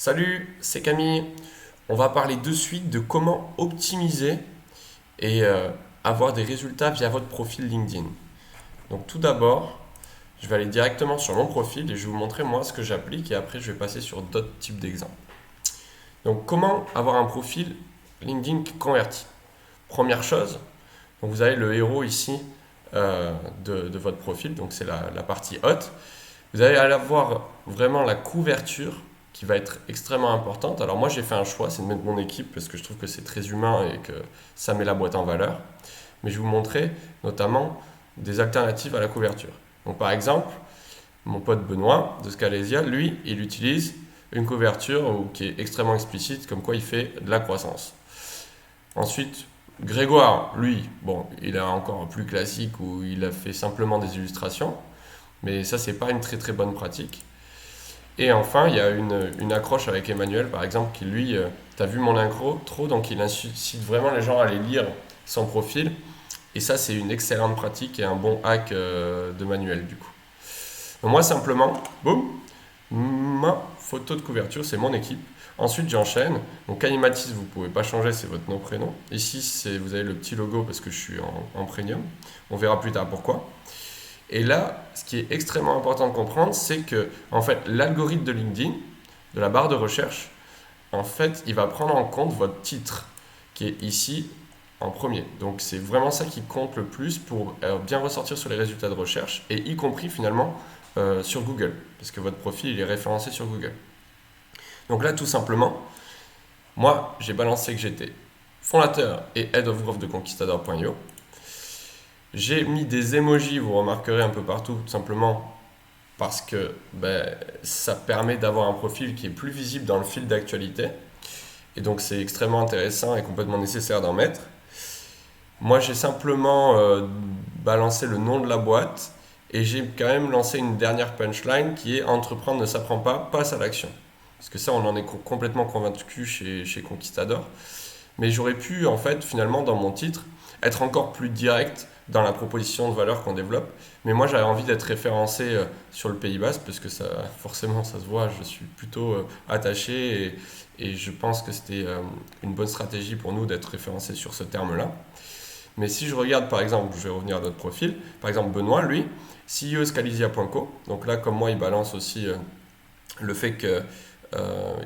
Salut, c'est Camille. On va parler de suite de comment optimiser et avoir des résultats via votre profil LinkedIn. Donc tout d'abord, je vais aller directement sur mon profil et je vais vous montrer moi ce que j'applique et après je vais passer sur d'autres types d'exemples. Donc comment avoir un profil LinkedIn qui convertit? Première chose, donc vous avez le héros ici de votre profil, donc c'est la partie haute. Vous allez avoir vraiment la couverture qui va être extrêmement importante. Alors moi j'ai fait un choix, c'est de mettre mon équipe parce que je trouve que c'est très humain et que ça met la boîte en valeur. Mais je vais vous montrer notamment des alternatives à la couverture. Donc par exemple, mon pote Benoît de Scalesia, lui, il utilise une couverture qui est extrêmement explicite, comme quoi il fait de la croissance. Ensuite, Grégoire, lui, bon, il est encore plus classique où il a fait simplement des illustrations, mais ça, c'est pas une très très bonne pratique. Et enfin, il y a une accroche avec Emmanuel, par exemple, qui lui, t'as vu mon intro trop, donc il incite vraiment les gens à aller lire son profil. Et ça, c'est une excellente pratique et un bon hack de Manuel, du coup. Donc moi, simplement, boum, ma photo de couverture, c'est mon équipe. Ensuite, j'enchaîne. Donc, Animatis, vous ne pouvez pas changer, c'est votre nom-prénom. Ici, vous avez le petit logo parce que je suis en premium. On verra plus tard pourquoi. Et là, ce qui est extrêmement important de comprendre, c'est que en fait, l'algorithme de LinkedIn, de la barre de recherche, en fait, il va prendre en compte votre titre, qui est ici en premier. Donc, c'est vraiment ça qui compte le plus pour bien ressortir sur les résultats de recherche, et y compris finalement sur Google, parce que votre profil, il est référencé sur Google. Donc là, tout simplement, moi, j'ai balancé que j'étais fondateur et head of growth de conquistador.io. J'ai mis des emojis, vous remarquerez un peu partout, tout simplement parce que ça permet d'avoir un profil qui est plus visible dans le fil d'actualité. Et donc c'est extrêmement intéressant et complètement nécessaire d'en mettre. Moi j'ai simplement balancé le nom de la boîte et j'ai quand même lancé une dernière punchline qui est entreprendre ne s'apprend pas, passe à l'action. Parce que ça on en est complètement convaincu chez Conquistador. Mais j'aurais pu en fait finalement dans mon titre être encore plus direct dans la proposition de valeur qu'on développe. Mais moi, j'avais envie d'être référencé sur le Pays Basque parce que ça, forcément, ça se voit. Je suis plutôt attaché et je pense que c'était une bonne stratégie pour nous d'être référencé sur ce terme-là. Mais si je regarde, par exemple, je vais revenir à notre profil, par exemple, Benoît, lui, CEO Scalisia.co. Donc là, comme moi, il balance aussi le fait que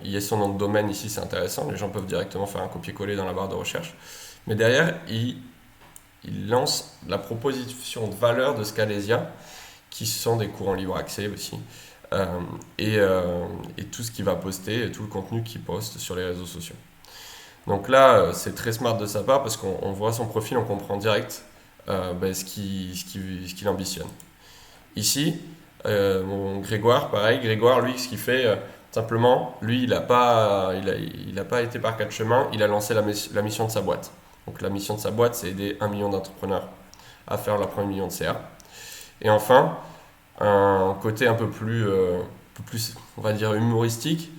il y ait son nom de domaine ici, c'est intéressant. Les gens peuvent directement faire un copier-coller dans la barre de recherche. Mais derrière, il lance la proposition de valeur de Scalesia, qui sont des cours en libre accès aussi, euh, et tout ce qu'il va poster, et tout le contenu qu'il poste sur les réseaux sociaux. Donc là, c'est très smart de sa part parce qu'on voit son profil, on comprend direct ce qu'il ambitionne. Ici, mon Grégoire, pareil, Grégoire, lui, ce qu'il fait, simplement, lui, il a pas été par quatre chemins, il a lancé la mission de sa boîte. Donc la mission de sa boîte, c'est aider 1 million d'entrepreneurs à faire leur premier million de CA. Et enfin, un côté un peu plus, on va dire, humoristique.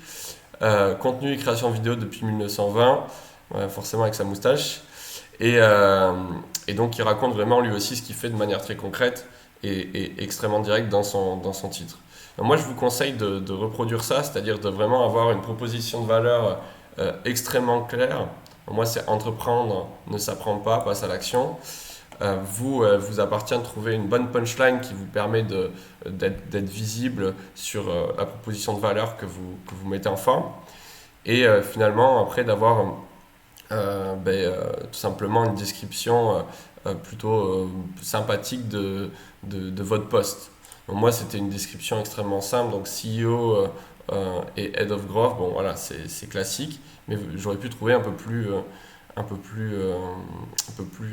Contenu et création vidéo depuis 1920, ouais, forcément avec sa moustache. Et, euh, et donc il raconte vraiment lui aussi ce qu'il fait de manière très concrète et extrêmement directe dans son titre. Donc, moi je vous conseille de reproduire ça, c'est-à-dire de vraiment avoir une proposition de valeur extrêmement claire. Moi, c'est entreprendre, ne s'apprend pas, passe à l'action. Vous appartient de trouver une bonne punchline qui vous permet d'être visible sur la proposition de valeur que vous mettez en forme. Et finalement, après, d'avoir tout simplement une description plutôt sympathique de votre poste. Donc, moi, c'était une description extrêmement simple. Donc, CEO et Head of Growth, bon, voilà, c'est classique. Mais j'aurais pu trouver un peu plus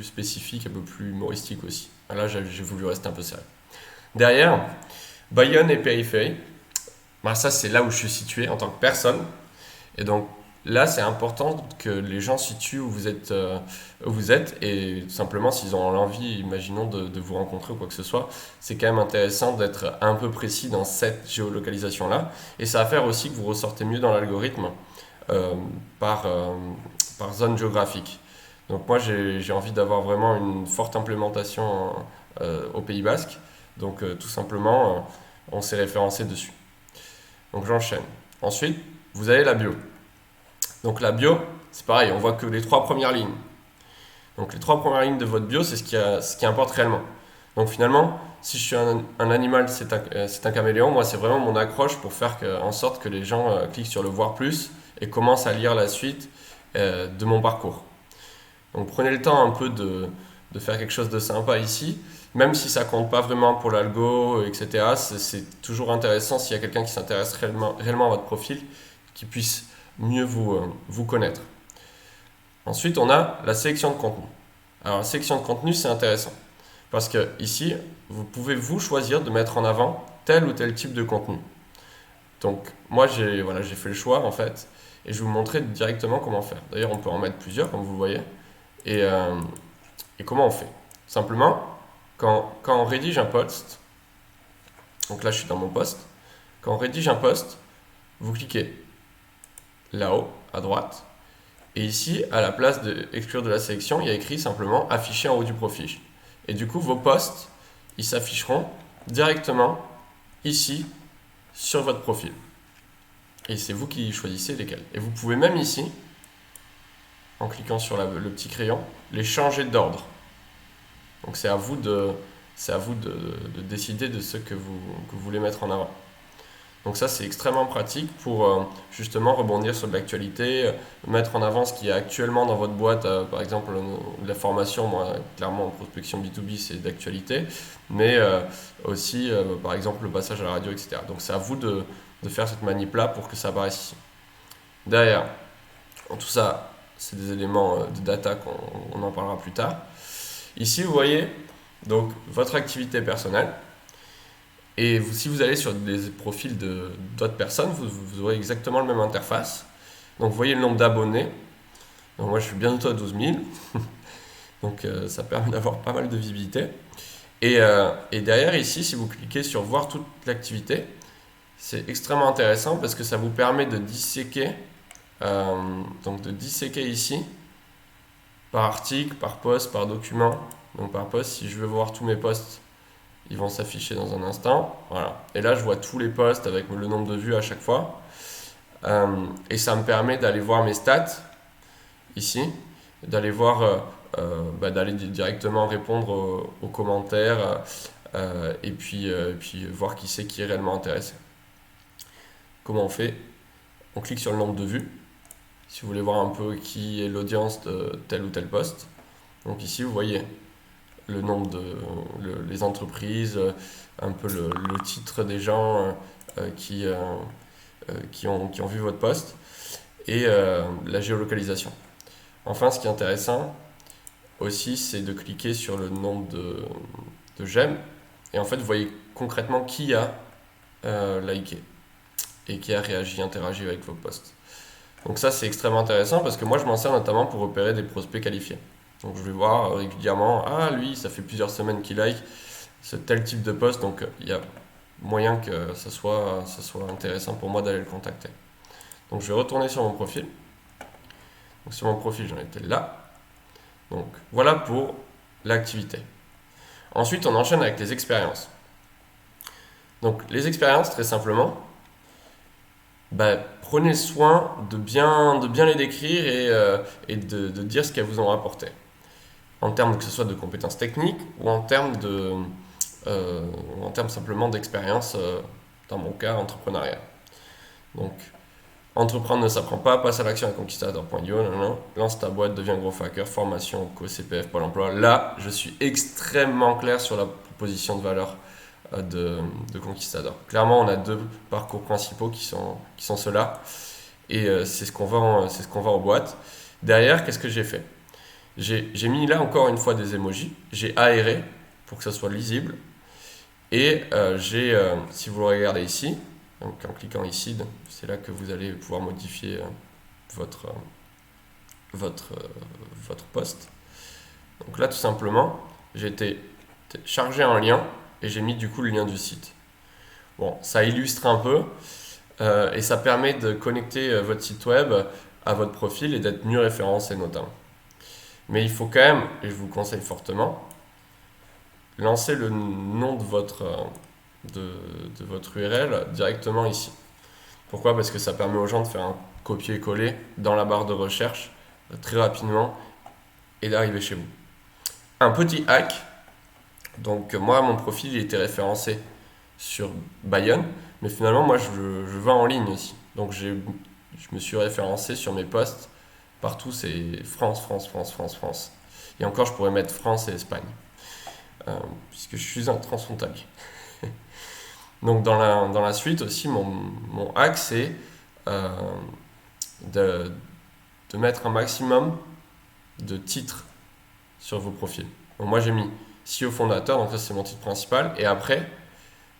spécifique, un peu plus humoristique aussi. Là, j'ai voulu rester un peu sérieux. Derrière, Bayonne et périphérie. Ben, ça, c'est là où je suis situé en tant que personne. Et donc, là, c'est important que les gens situent où vous êtes. Et tout simplement, s'ils ont l'envie, imaginons, de vous rencontrer ou quoi que ce soit, c'est quand même intéressant d'être un peu précis dans cette géolocalisation-là. Et ça va faire aussi que vous ressortez mieux dans l'algorithme euh, par, euh, par zone géographique. Donc moi j'ai envie d'avoir vraiment une forte implémentation au Pays Basque. Donc tout simplement on s'est référencé dessus. Donc j'enchaîne. Ensuite, vous avez la bio. Donc la bio, c'est pareil, on voit que les 3 premières lignes. Donc les 3 premières lignes de votre bio, c'est ce qui importe réellement. Donc finalement, si je suis un animal, c'est un caméléon, moi c'est vraiment mon accroche pour faire en sorte que les gens cliquent sur le voir plus et commencent à lire la suite de mon parcours. Donc prenez le temps un peu de faire quelque chose de sympa ici, même si ça compte pas vraiment pour l'algo, etc. C'est toujours intéressant s'il y a quelqu'un qui s'intéresse réellement à votre profil, qui puisse mieux vous connaître. Ensuite, on a la sélection de contenu. Alors la sélection de contenu, c'est intéressant. Parce que ici, vous pouvez vous choisir de mettre en avant tel ou tel type de contenu. Donc moi, j'ai fait le choix en fait, et je vais vous montrer directement comment faire. D'ailleurs, on peut en mettre plusieurs, comme vous le voyez. Et comment on fait? Simplement, quand on rédige un post, donc là je suis dans mon post, quand on rédige un post, vous cliquez là-haut, à droite, et ici, à la place d'exclure de la sélection, il y a écrit simplement afficher en haut du profil. Et du coup, vos posts, ils s'afficheront directement ici sur votre profil. Et c'est vous qui choisissez lesquels. Et vous pouvez même ici, en cliquant sur le petit crayon, les changer d'ordre. Donc c'est à vous de décider de ce que vous voulez mettre en avant. Donc ça c'est extrêmement pratique pour justement rebondir sur de l'actualité, mettre en avant ce qui est actuellement dans votre boîte, par exemple la formation, moi clairement en prospection B2B c'est d'actualité, mais aussi par exemple le passage à la radio, etc. Donc c'est à vous de faire cette manip là pour que ça apparaisse ici. Derrière, tout ça c'est des éléments de data qu'on en parlera plus tard. Ici, vous voyez donc votre activité personnelle. Et si vous allez sur des profils d'autres personnes, vous aurez exactement la même interface. Donc, vous voyez le nombre d'abonnés. Donc, moi, je suis bientôt à 12 000. Donc, ça permet d'avoir pas mal de visibilité. Et derrière, ici, si vous cliquez sur voir toute l'activité, c'est extrêmement intéressant parce que ça vous permet de disséquer. Donc, de disséquer ici par article, par post, par document. Donc par post, si je veux voir tous mes posts, ils vont s'afficher dans un instant. Voilà. Et là, je vois tous les posts avec le nombre de vues à chaque fois. Et ça me permet d'aller voir mes stats ici, d'aller voir, d'aller directement répondre aux commentaires et puis voir qui c'est qui est réellement intéressé. Comment on fait? On clique sur le nombre de vues. Si vous voulez voir un peu qui est l'audience de tel ou tel post. Donc ici, vous voyez le nombre les entreprises, un peu le titre des gens qui ont vu votre post et la géolocalisation. Enfin, ce qui est intéressant aussi, c'est de cliquer sur le nombre de j'aime et en fait, vous voyez concrètement qui a liké et qui a réagi, interagi avec vos posts. Donc ça, c'est extrêmement intéressant parce que moi, je m'en sers notamment pour repérer des prospects qualifiés. Donc je vais voir régulièrement, lui, ça fait plusieurs semaines qu'il like ce tel type de post, donc il y a moyen que ça soit intéressant pour moi d'aller le contacter. Donc je vais retourner sur mon profil. Donc sur mon profil, j'en étais là. Donc voilà pour l'activité. Ensuite, on enchaîne avec les expériences. Donc les expériences, très simplement, prenez soin de bien les décrire et de dire ce qu'elles vous ont rapporté. En termes que ce soit de compétences techniques ou en termes simplement d'expérience, dans mon cas, entrepreneuriat. Donc, entreprendre ne s'apprend pas, passe à l'action à conquistador.io, lance ta boîte, deviens gros hacker, formation, CPF, Pôle emploi. Là, je suis extrêmement clair sur la proposition de valeur de Conquistador. Clairement, on a 2 parcours principaux qui sont ceux-là. Et c'est ce qu'on vend aux boîtes. Derrière, qu'est-ce que j'ai fait? J'ai mis là encore une fois des emojis. J'ai aéré pour que ça soit lisible. Et si vous le regardez ici, donc en cliquant ici, c'est là que vous allez pouvoir modifier votre post. Donc là, tout simplement, j'ai été chargé un lien et j'ai mis du coup le lien du site. Bon, ça illustre un peu et ça permet de connecter votre site web à votre profil et d'être mieux référencé notamment. Mais il faut quand même, et je vous conseille fortement, lancer le nom de votre URL directement ici. Pourquoi? Parce que ça permet aux gens de faire un copier-coller dans la barre de recherche très rapidement et d'arriver chez vous. Un petit hack, donc moi mon profil il était référencé sur Bayonne, mais finalement moi je vends en ligne aussi. Donc je me suis référencé sur mes posts, partout c'est France, France, France, France, France. Et encore je pourrais mettre France et Espagne, puisque je suis un transfrontalier. Donc dans la suite aussi, mon hack c'est euh, de, de mettre un maximum de titres sur vos profils. Donc moi j'ai mis CEO fondateur, donc ça c'est mon titre principal, et après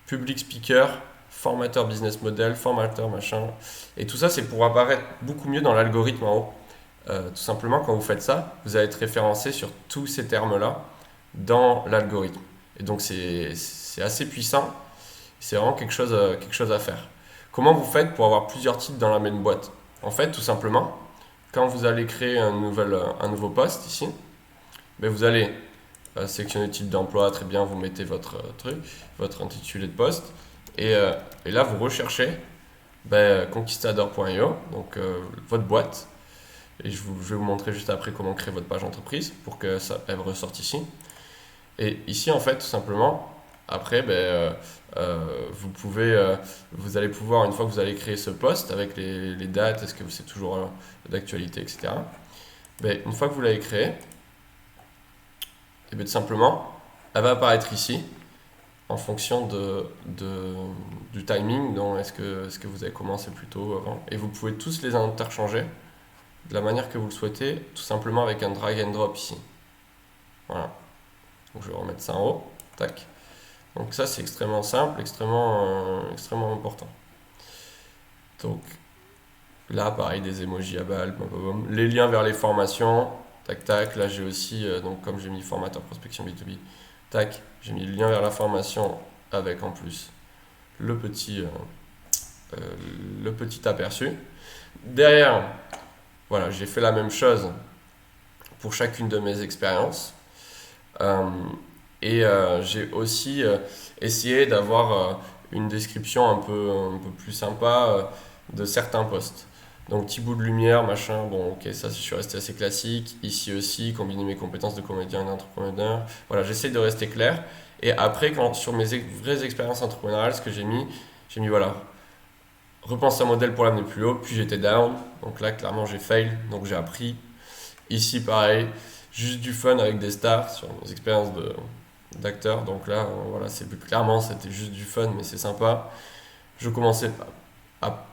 public speaker, formateur business model, formateur machin, et tout ça c'est pour apparaître beaucoup mieux dans l'algorithme en haut. Tout simplement quand vous faites ça, vous allez être référencé sur tous ces termes-là dans l'algorithme. Et donc c'est assez puissant, c'est vraiment quelque chose à faire. Comment vous faites pour avoir plusieurs titres dans la même boîte? En fait, tout simplement, quand vous allez créer un nouveau poste ici, ben vous allez sélectionner type d'emploi, très bien, vous mettez votre truc, votre intitulé de poste, et là vous recherchez conquistador.io, donc votre boîte, et je vais vous montrer juste après comment créer votre page d'entreprise pour que ça elle ressorte ici. Et ici en fait tout simplement, après vous allez pouvoir, une fois que vous allez créer ce poste avec les dates, est-ce que c'est toujours d'actualité, etc. Une fois que vous l'avez créé, et bien tout simplement, elle va apparaître ici en fonction du timing, donc est-ce que vous avez commencé plus tôt, avant, et vous pouvez tous les interchanger de la manière que vous le souhaitez, tout simplement avec un drag and drop ici. Voilà. Donc je vais remettre ça en haut. Tac. Donc ça c'est extrêmement simple, extrêmement important. Donc là pareil, des emojis à balles, les liens vers les formations, tac tac. Là j'ai aussi, donc comme j'ai mis formateur prospection B2B, tac, j'ai mis le lien vers la formation avec en plus le petit aperçu. Derrière, voilà, j'ai fait la même chose pour chacune de mes expériences. J'ai aussi essayé d'avoir une description un peu plus sympa de certains posts. Donc petit bout de lumière, machin, bon ok, ça je suis resté assez classique. Ici aussi, combiner mes compétences de comédien et d'entrepreneur. Voilà, j'essaie de rester clair. Et après, sur mes vraies expériences entrepreneuriales, ce que j'ai mis voilà, repense un modèle pour l'amener plus haut, puis j'étais down. Donc là, clairement, j'ai fail, donc j'ai appris. Ici, pareil, juste du fun avec des stars sur mes expériences d'acteur. Donc là, voilà, c'est plus clairement, c'était juste du fun, mais c'est sympa. Je commençais à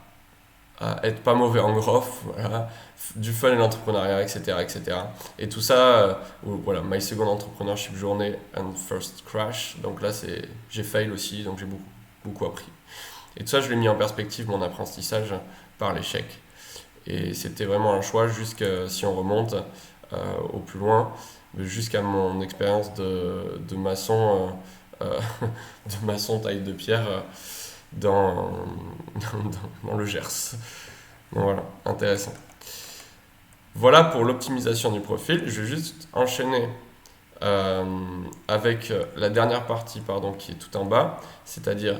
être pas mauvais en growth, voilà, du fun et l'entrepreneuriat, etc., etc. Et tout ça, voilà, my second entrepreneurship journey and first crash. Donc là, j'ai fail aussi, donc j'ai beaucoup appris. Et tout ça, je l'ai mis en perspective, mon apprentissage par l'échec. Et c'était vraiment un choix, si on remonte au plus loin, jusqu'à mon expérience de maçon, de maçon taille de pierre dans le Gers. Donc voilà, intéressant. Voilà pour l'optimisation du profil. Je vais juste enchaîner avec la dernière partie qui est tout en bas, c'est-à-dire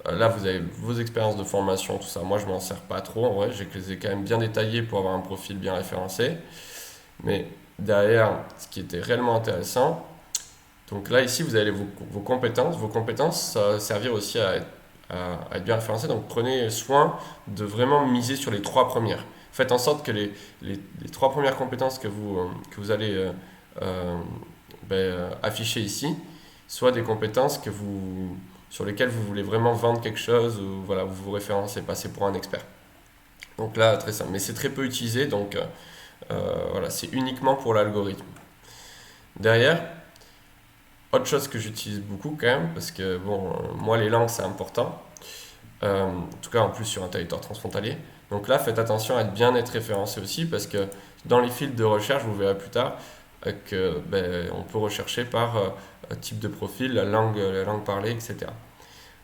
là vous avez vos expériences de formation, tout ça. Moi je m'en sers pas trop, en vrai, je les ai quand même bien détaillés pour avoir un profil bien référencé. Mais derrière, ce qui était réellement intéressant, donc là ici vous avez vos compétences. Vos compétences, ça va servir aussi à être bien référencé. Donc prenez soin de vraiment miser sur les 3 premières. Faites en sorte que les 3 premières compétences que vous allez afficher ici soient des compétences sur lesquelles vous voulez vraiment vendre quelque chose, ou voilà, vous vous référencez, passer pour un expert. Donc là, très simple. Mais c'est très peu utilisé, donc voilà, c'est uniquement pour l'algorithme. Derrière, autre chose que j'utilise beaucoup quand même, parce que moi les langues c'est important, en tout cas en plus sur un territoire transfrontalier. Donc là, faites attention à être référencé aussi, parce que dans les fils de recherche, vous verrez plus tard on peut rechercher par type de profil, la langue parlée, etc.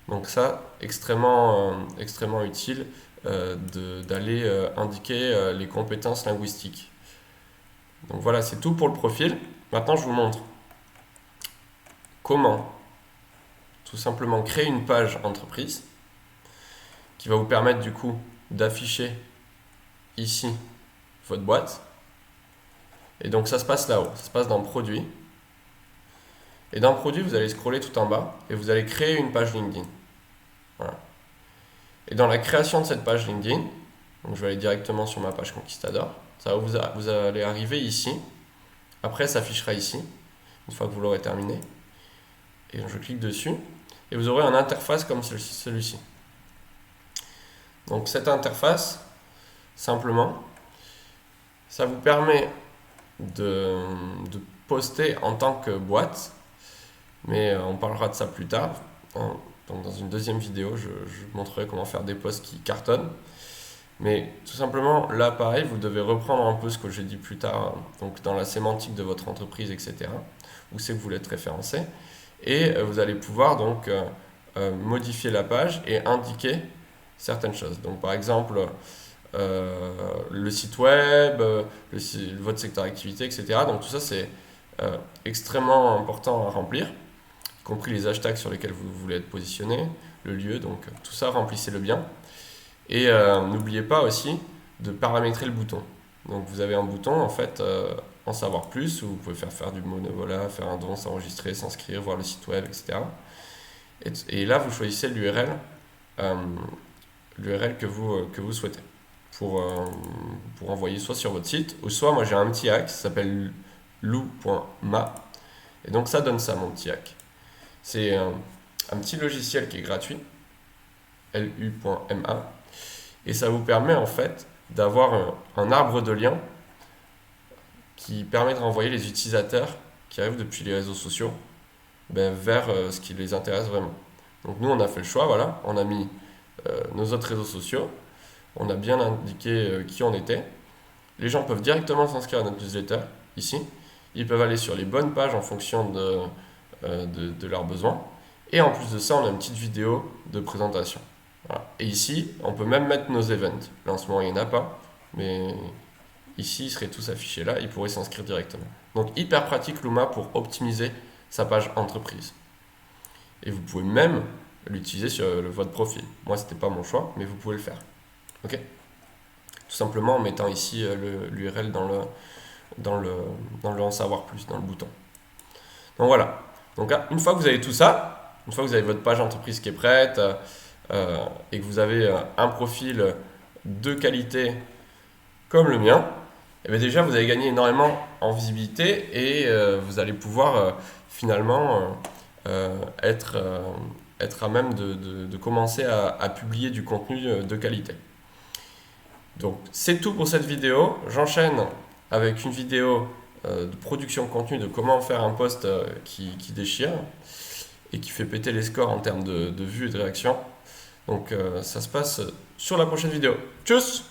Donc ça, extrêmement utile d'aller indiquer les compétences linguistiques. Donc voilà, c'est tout pour le profil. Maintenant, je vous montre comment tout simplement créer une page entreprise qui va vous permettre du coup d'afficher ici votre boîte. Et donc ça se passe là-haut, ça se passe dans Produit. Et dans Produit, vous allez scroller tout en bas et vous allez créer une page LinkedIn. Voilà. Et dans la création de cette page LinkedIn, donc je vais aller directement sur ma page Conquistador, vous allez arriver ici. Après, ça affichera ici, une fois que vous l'aurez terminé. Et je clique dessus et vous aurez une interface comme celui-ci. Donc cette interface, simplement, ça vous permet de poster en tant que boîte, mais on parlera de ça plus tard. Donc dans une deuxième vidéo, je vous montrerai comment faire des posts qui cartonnent. Mais tout simplement, là pareil, vous devez reprendre un peu ce que j'ai dit plus tard, donc dans la sémantique de votre entreprise, etc. Où c'est que vous voulez être référencé. Et vous allez pouvoir donc modifier la page et indiquer certaines choses. Donc par exemple, le site web, votre secteur d'activité, etc. Donc tout ça c'est extrêmement important à remplir, y compris les hashtags sur lesquels vous voulez être positionné, le lieu, donc tout ça remplissez-le bien. Et n'oubliez pas aussi de paramétrer le bouton. Donc vous avez un bouton en fait en savoir plus où vous pouvez faire du bénévolat, faire un don, s'enregistrer, s'inscrire, voir le site web, etc. Et là vous choisissez l'URL que vous souhaitez pour envoyer soit sur votre site ou soit moi j'ai un petit hack qui s'appelle lou.ma et donc ça donne ça mon petit hack. C'est un petit logiciel qui est gratuit, lu.ma, et ça vous permet en fait d'avoir un arbre de liens qui permet de renvoyer les utilisateurs qui arrivent depuis les réseaux sociaux vers ce qui les intéresse vraiment. Donc nous on a fait le choix, voilà, on a mis nos autres réseaux sociaux, on a bien indiqué qui on était. Les gens peuvent directement s'inscrire à notre newsletter ici, ils peuvent aller sur les bonnes pages en fonction de leurs besoins, et en plus de ça on a une petite vidéo de présentation. Voilà. Et ici on peut même mettre nos events. Là en ce moment il n'y en a pas, mais ici ils seraient tous affichés là, ils pourraient s'inscrire directement. Donc hyper pratique Luma pour optimiser sa page entreprise. Et vous pouvez même l'utiliser sur votre profil. Moi c'était pas mon choix, mais vous pouvez le faire. Ok ? Tout simplement en mettant ici l'URL dans le en savoir plus, dans le bouton. Donc voilà. Donc une fois que vous avez tout ça, une fois que vous avez votre page entreprise qui est prête et que vous avez un profil de qualité comme le mien, et bien déjà vous avez gagné énormément en visibilité et vous allez pouvoir finalement être à même de commencer à publier du contenu de qualité. Donc c'est tout pour cette vidéo. J'enchaîne avec une vidéo de production de contenu, de comment faire un post qui déchire et qui fait péter les scores en termes de vues et de réactions. Donc ça se passe sur la prochaine vidéo. Tchuss!